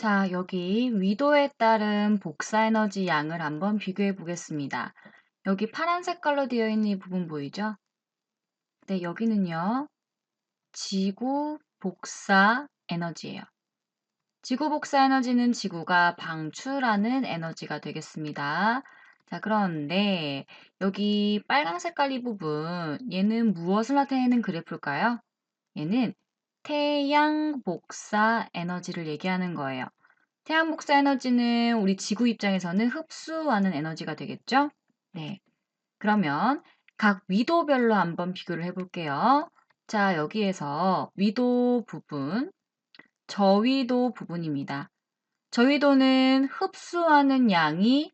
자, 여기 위도에 따른 복사 에너지 양을 한번 비교해 보겠습니다. 여기 파란 색깔로 되어 있는 이 부분 보이죠? 네, 여기는요, 지구 복사 에너지예요. 지구 복사 에너지는 지구가 방출하는 에너지가 되겠습니다. 자, 그런데 여기 빨간 색깔 이 부분, 얘는 무엇을 나타내는 그래프일까요? 얘는 태양 복사 에너지를 얘기하는 거예요. 태양 복사 에너지는 우리 지구 입장에서는 흡수하는 에너지가 되겠죠? 네. 그러면 각 위도별로 한번 비교를 해볼게요. 자, 여기에서 위도 부분, 저위도 부분입니다. 저위도는 흡수하는 양이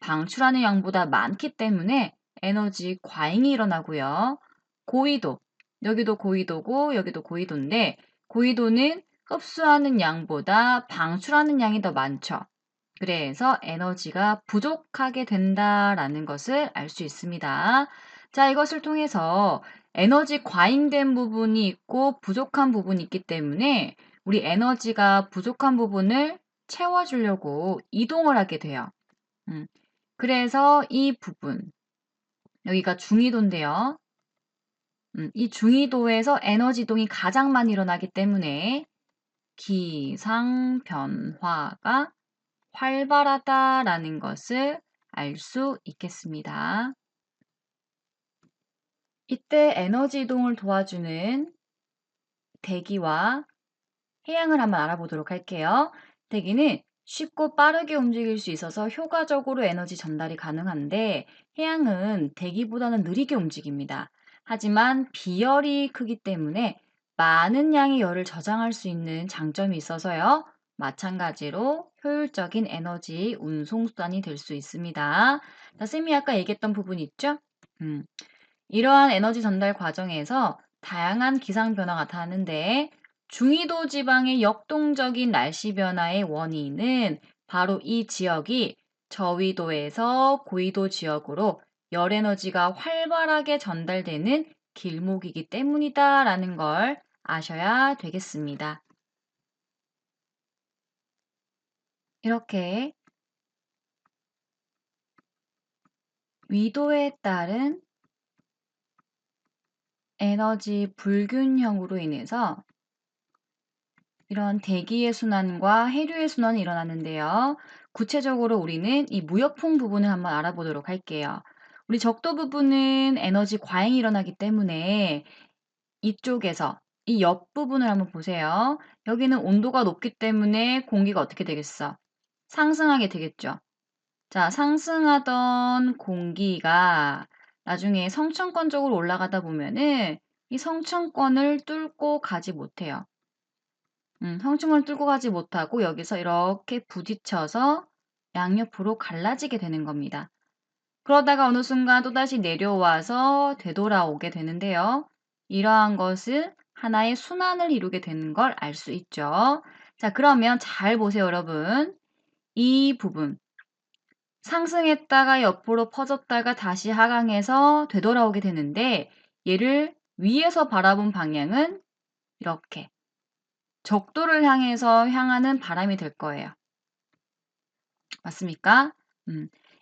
방출하는 양보다 많기 때문에 에너지 과잉이 일어나고요. 고위도, 여기도 고위도고 여기도 고위도인데 고위도는 흡수하는 양보다 방출하는 양이 더 많죠. 그래서 에너지가 부족하게 된다라는 것을 알 수 있습니다. 자, 이것을 통해서 에너지 과잉된 부분이 있고 부족한 부분이 있기 때문에 우리 에너지가 부족한 부분을 채워주려고 이동을 하게 돼요. 그래서 이 부분, 여기가 중위도인데요. 이 중위도에서 에너지 이동이 가장 많이 일어나기 때문에 기상 변화가 활발하다라는 것을 알 수 있겠습니다. 이때 에너지 이동을 도와주는 대기와 해양을 한번 알아보도록 할게요. 대기는 쉽고 빠르게 움직일 수 있어서 효과적으로 에너지 전달이 가능한데 해양은 대기보다는 느리게 움직입니다. 하지만 비열이 크기 때문에 많은 양의 열을 저장할 수 있는 장점이 있어서요. 마찬가지로 효율적인 에너지 운송수단이 될 수 있습니다. 자, 쌤이 아까 얘기했던 부분 있죠? 이러한 에너지 전달 과정에서 다양한 기상 변화가 나타나는데 중위도 지방의 역동적인 날씨 변화의 원인은 바로 이 지역이 저위도에서 고위도 지역으로 열 에너지가 활발하게 전달되는 길목이기 때문이다라는 걸 아셔야 되겠습니다. 이렇게 위도에 따른 에너지 불균형으로 인해서 이런 대기의 순환과 해류의 순환이 일어나는데요. 구체적으로 우리는 이 무역풍 부분을 한번 알아보도록 할게요. 우리 적도 부분은 에너지 과잉이 일어나기 때문에 이쪽에서 이 옆부분을 한번 보세요. 여기는 온도가 높기 때문에 공기가 어떻게 되겠어? 상승하게 되겠죠. 자, 상승하던 공기가 나중에 성층권 쪽으로 올라가다 보면은 이 성층권을 뚫고 가지 못해요. 성층을 뚫고 가지 못하고 여기서 이렇게 부딪혀서 양옆으로 갈라지게 되는 겁니다. 그러다가 어느 순간 또다시 내려와서 되돌아오게 되는데요. 이러한 것을 하나의 순환을 이루게 되는 걸 알 수 있죠. 자, 그러면 잘 보세요, 여러분. 이 부분. 상승했다가 옆으로 퍼졌다가 다시 하강해서 되돌아오게 되는데 얘를 위에서 바라본 방향은 이렇게 적도를 향해서 향하는 바람이 될 거예요. 맞습니까?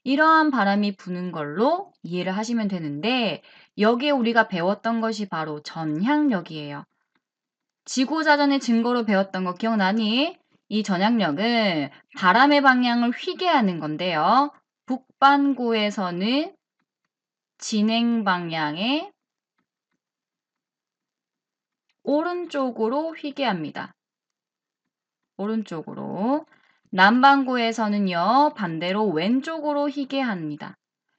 이러한 바람이 부는 걸로 이해를 하시면 되는데 여기에 우리가 배웠던 것이 바로 전향력이에요. 지구자전의 증거로 배웠던 거 기억나니? 이 전향력은 바람의 방향을 휘게 하는 건데요. 북반구에서는 진행 방향의 오른쪽으로 휘게 합니다. 오른쪽으로. 남반구에서는요, 반대로 왼쪽으로 휘게 합니다.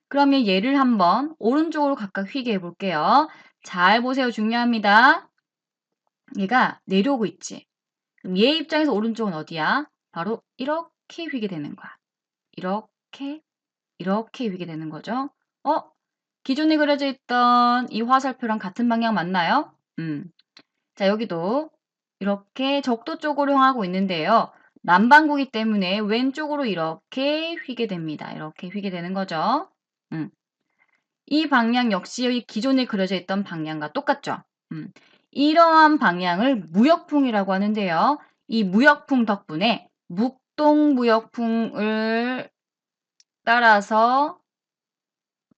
그러면 얘를 한번 오른쪽으로 각각 휘게 해볼게요. 잘 보세요. 중요합니다. 얘가 내려오고 있지. 그럼 얘 입장에서 오른쪽은 어디야? 바로 이렇게 휘게 되는 거야. 이렇게, 이렇게 휘게 되는 거죠. 기존에 그려져 있던 이 화살표랑 같은 방향 맞나요? 자, 여기도 이렇게 적도 쪽으로 향하고 있는데요. 남반구이기 때문에 왼쪽으로 이렇게 휘게 됩니다. 이렇게 휘게 되는 거죠. 이 방향 역시 기존에 그려져 있던 방향과 똑같죠. 이러한 방향을 무역풍이라고 하는데요. 이 무역풍 덕분에 묵동무역풍을 따라서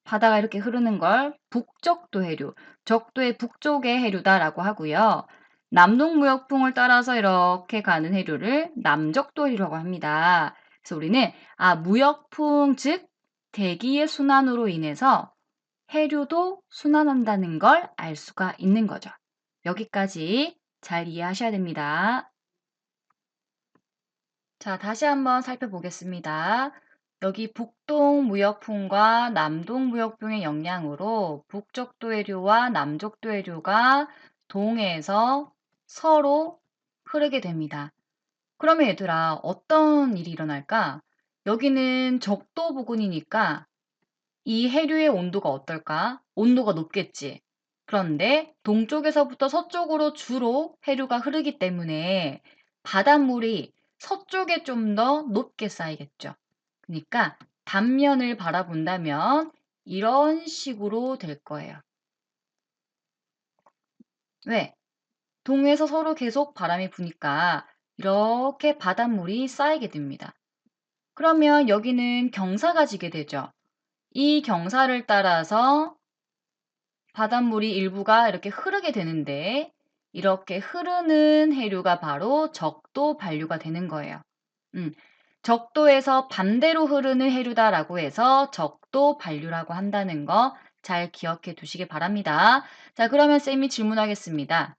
바다가 이렇게 흐르는 걸 북적도 해류, 적도의 북쪽의 해류다라고 하고요. 남동무역풍을 따라서 이렇게 가는 해류를 남적도 해류라고 합니다. 그래서 우리는 무역풍 즉 대기의 순환으로 인해서 해류도 순환한다는 걸 알 수가 있는 거죠. 여기까지 잘 이해하셔야 됩니다. 자, 다시 한번 살펴보겠습니다. 여기 북동 무역풍과 남동 무역풍의 영향으로 북적도 해류와 남적도 해류가 동해에서 서로 흐르게 됩니다. 그러면 얘들아, 어떤 일이 일어날까? 여기는 적도 부근이니까 이 해류의 온도가 어떨까? 온도가 높겠지. 그런데 동쪽에서부터 서쪽으로 주로 해류가 흐르기 때문에 바닷물이 서쪽에 좀 더 높게 쌓이겠죠. 그러니까 단면을 바라본다면 이런 식으로 될 거예요. 왜? 동에서 서로 계속 바람이 부니까 이렇게 바닷물이 쌓이게 됩니다. 그러면 여기는 경사가 지게 되죠. 이 경사를 따라서 바닷물이 일부가 이렇게 흐르게 되는데 이렇게 흐르는 해류가 바로 적도 반류가 되는 거예요. 적도에서 반대로 흐르는 해류다라고 해서 적도 반류라고 한다는 거 잘 기억해 두시기 바랍니다. 자, 그러면 쌤이 질문하겠습니다.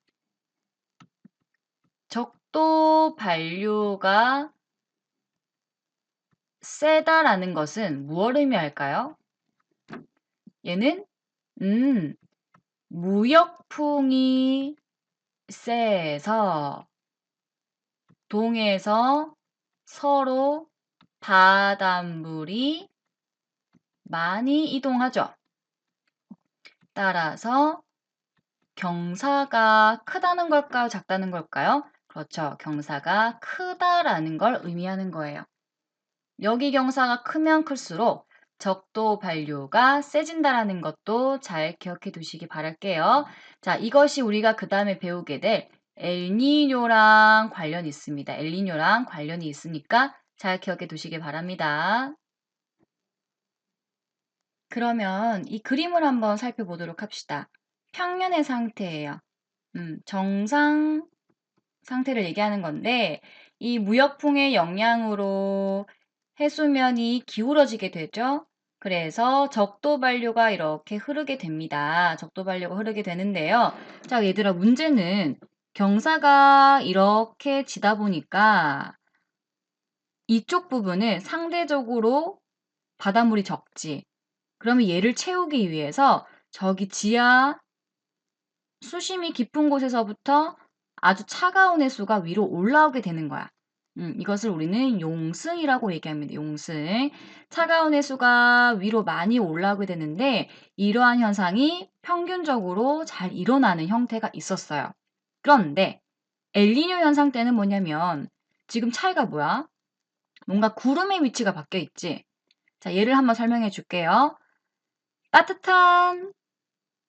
적도 반류가 세다라는 것은 무엇을 의미할까요? 얘는 무역풍이 세서 동해에서 서로 바닷물이 많이 이동하죠. 따라서 경사가 크다는 걸까요? 작다는 걸까요? 그렇죠. 경사가 크다라는 걸 의미하는 거예요. 여기 경사가 크면 클수록 적도 반류가 세진다라는 것도 잘 기억해 두시기 바랄게요. 자, 이것이 우리가 그 다음에 배우게 될 엘니뇨랑 관련이 있습니다. 엘니뇨랑 관련이 있으니까 잘 기억해 두시기 바랍니다. 그러면 이 그림을 한번 살펴보도록 합시다. 평년의 상태예요. 정상 상태를 얘기하는 건데 이 무역풍의 영향으로 해수면이 기울어지게 되죠. 그래서 적도 반류가 이렇게 흐르게 됩니다. 적도 반류가 흐르게 되는데요. 자, 얘들아, 문제는 경사가 이렇게 지다 보니까 이쪽 부분은 상대적으로 바닷물이 적지. 그러면 얘를 채우기 위해서 저기 지하 수심이 깊은 곳에서부터 아주 차가운 해수가 위로 올라오게 되는 거야. 이것을 우리는 용승이라고 얘기합니다. 용승. 차가운 해수가 위로 많이 올라오게 되는데 이러한 현상이 평균적으로 잘 일어나는 형태가 있었어요. 그런데 엘니뇨 현상 때는 뭐냐면 지금 차이가 뭐야? 뭔가 구름의 위치가 바뀌어 있지. 자, 예를 한번 설명해 줄게요. 따뜻한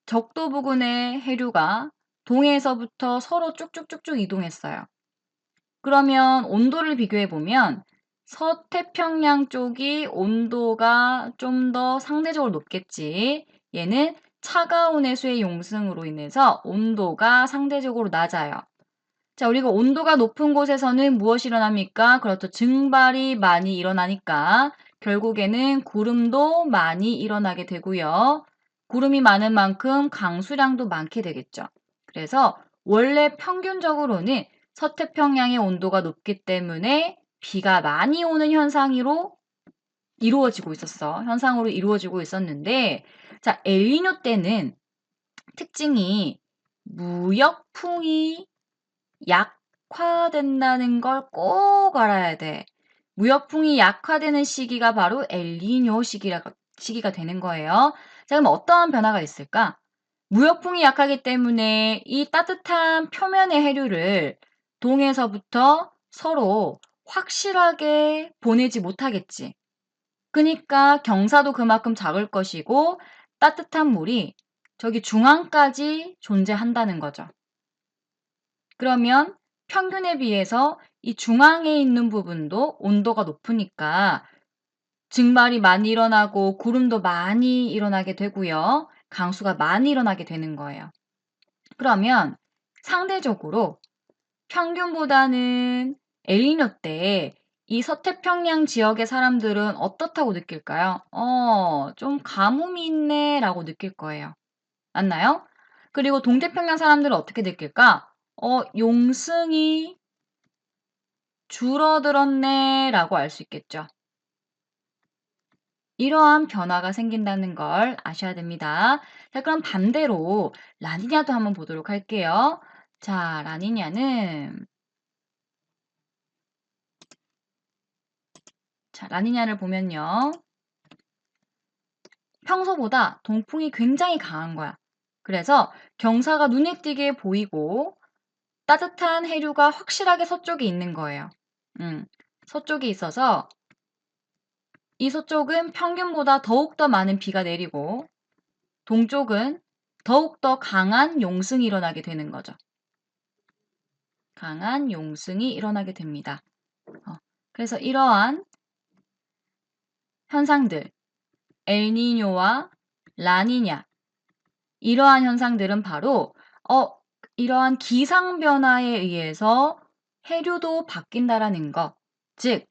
적도 부근의 해류가 동해에서부터 서로 쭉쭉쭉쭉 이동했어요. 그러면 온도를 비교해 보면 서태평양 쪽이 온도가 좀 더 상대적으로 높겠지. 얘는 차가운 해수의 용승으로 인해서 온도가 상대적으로 낮아요. 자, 우리가 온도가 높은 곳에서는 무엇이 일어납니까? 그렇죠. 증발이 많이 일어나니까 결국에는 구름도 많이 일어나게 되고요. 구름이 많은 만큼 강수량도 많게 되겠죠. 그래서 원래 평균적으로는 서태평양의 온도가 높기 때문에 비가 많이 오는 현상으로 이루어지고 있었어. 현상으로 이루어지고 있었는데, 자, 엘니뇨 때는 특징이 무역풍이 약화된다는 걸 꼭 알아야 돼. 무역풍이 약화되는 시기가 바로 엘니뇨 시기가 되는 거예요. 자, 그럼 어떠한 변화가 있을까? 무역풍이 약하기 때문에 이 따뜻한 표면의 해류를 동에서부터 서로 확실하게 보내지 못하겠지. 그러니까 경사도 그만큼 작을 것이고 따뜻한 물이 저기 중앙까지 존재한다는 거죠. 그러면 평균에 비해서 이 중앙에 있는 부분도 온도가 높으니까 증발이 많이 일어나고 구름도 많이 일어나게 되고요. 강수가 많이 일어나게 되는 거예요. 그러면 상대적으로 평균보다는 엘니뇨 때 이 서태평양 지역의 사람들은 어떻다고 느낄까요? 좀 가뭄이 있네라고 느낄 거예요. 맞나요? 그리고 동태평양 사람들은 어떻게 느낄까? 용승이 줄어들었네라고 알 수 있겠죠. 이러한 변화가 생긴다는 걸 아셔야 됩니다. 자, 그럼 반대로 라니냐도 한번 보도록 할게요. 자, 라니냐를 보면요. 평소보다 동풍이 굉장히 강한 거야. 그래서 경사가 눈에 띄게 보이고 따뜻한 해류가 확실하게 서쪽에 있는 거예요. 서쪽에 있어서 이 서쪽은 평균보다 더욱더 많은 비가 내리고 동쪽은 더욱더 강한 용승이 일어나게 되는 거죠. 강한 용승이 일어나게 됩니다. 그래서 이러한 현상들, 엘니뇨와 라니냐, 이러한 현상들은 바로 이러한 기상 변화에 의해서 해류도 바뀐다라는 거. 즉,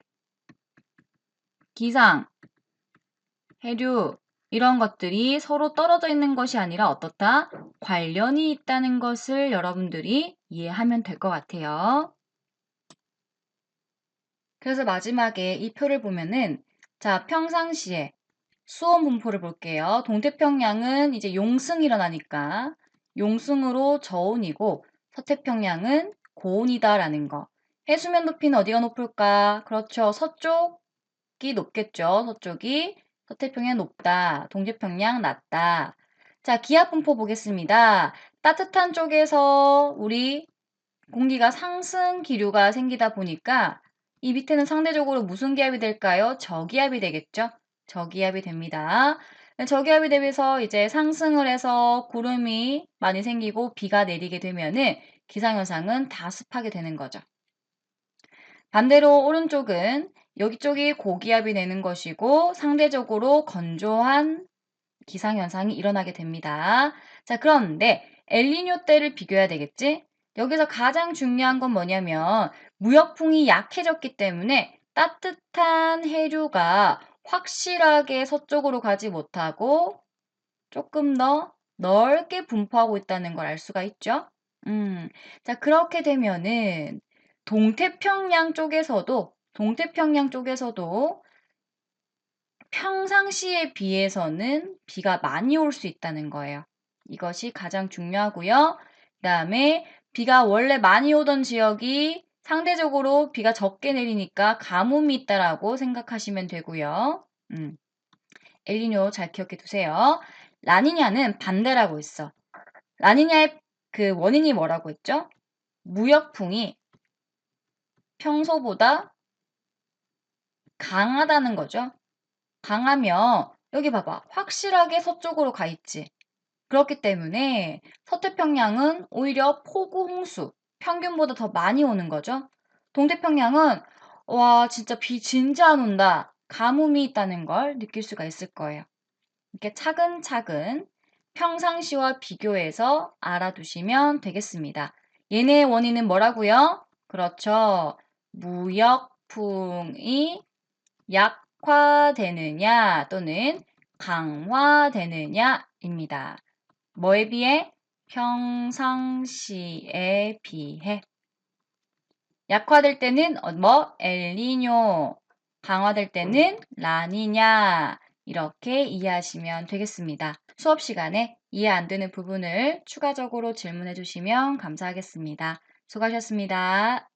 기상, 해류 이런 것들이 서로 떨어져 있는 것이 아니라 어떻다? 관련이 있다는 것을 여러분들이 이해하면 될 것 같아요. 그래서 마지막에 이 표를 보면은 자, 평상시에 수온 분포를 볼게요. 동태평양은 이제 용승이 일어나니까 용승으로 저온이고 서태평양은 고온이다라는 거. 해수면 높이는 어디가 높을까? 그렇죠. 서쪽이 높겠죠. 서쪽이 서태평양 높다. 동태평양 낮다. 자, 기압 분포 보겠습니다. 따뜻한 쪽에서 우리 공기가 상승 기류가 생기다 보니까 이 밑에는 상대적으로 무슨 기압이 될까요? 저기압이 되겠죠? 저기압이 됩니다. 저기압이 되면서 이제 상승을 해서 구름이 많이 생기고 비가 내리게 되면은 기상현상은 다습하게 되는 거죠. 반대로 오른쪽은 여기 쪽이 고기압이 되는 것이고 상대적으로 건조한 기상현상이 일어나게 됩니다. 자, 그런데 엘니뇨 때를 비교해야 되겠지? 여기서 가장 중요한 건 뭐냐면 무역풍이 약해졌기 때문에 따뜻한 해류가 확실하게 서쪽으로 가지 못하고 조금 더 넓게 분포하고 있다는 걸 알 수가 있죠. 자, 그렇게 되면은 동태평양 쪽에서도 평상시에 비해서는 비가 많이 올 수 있다는 거예요. 이것이 가장 중요하고요. 그다음에 비가 원래 많이 오던 지역이 상대적으로 비가 적게 내리니까 가뭄이 있다라고 생각하시면 되고요. 엘니뇨 잘 기억해 두세요. 라니냐는 반대라고 있어. 라니냐의 그 원인이 뭐라고 했죠? 무역풍이 평소보다 강하다는 거죠. 강하면 여기 봐봐. 확실하게 서쪽으로 가 있지. 그렇기 때문에 서태평양은 오히려 폭우 홍수, 평균보다 더 많이 오는 거죠. 동태평양은 와, 진짜 비 진짜 안 온다. 가뭄이 있다는 걸 느낄 수가 있을 거예요. 이렇게 차근차근 평상시와 비교해서 알아두시면 되겠습니다. 얘네의 원인은 뭐라고요? 그렇죠. 무역풍이 약화되느냐 또는 강화되느냐입니다. 뭐에 비해? 평상시에 비해. 약화될 때는 엘니뇨, 강화될 때는 라니냐 이렇게 이해하시면 되겠습니다. 수업 시간에 이해 안 되는 부분을 추가적으로 질문해 주시면 감사하겠습니다. 수고하셨습니다.